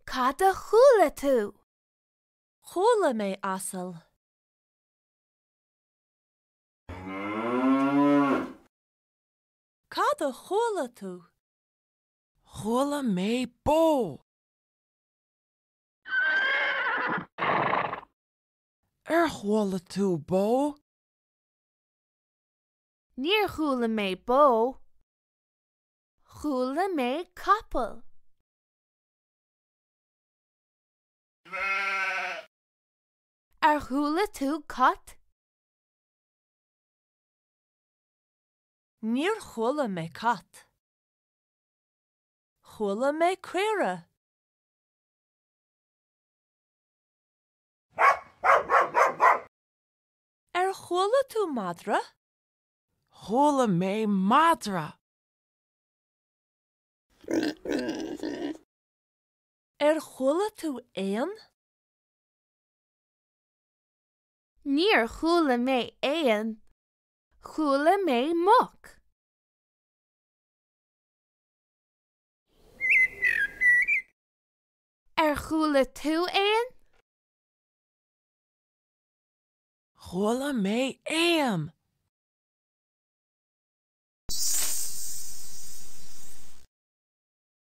Cad a chúla tú? Chúla mé asal. Cad a chúla tú? Chúla mé bó. Chúla tú bó? Níor chúla mé bó. Chúla mé capal. Ar chúla tú cut? Níor chúla mé cat. Chúla mé cuire. Chúla tú madra? Chúla mé madra. Chúla tú éan? Níor chúla mé éan. Chúla mé muck. Ar chúla tú éan? Chúla mé éan.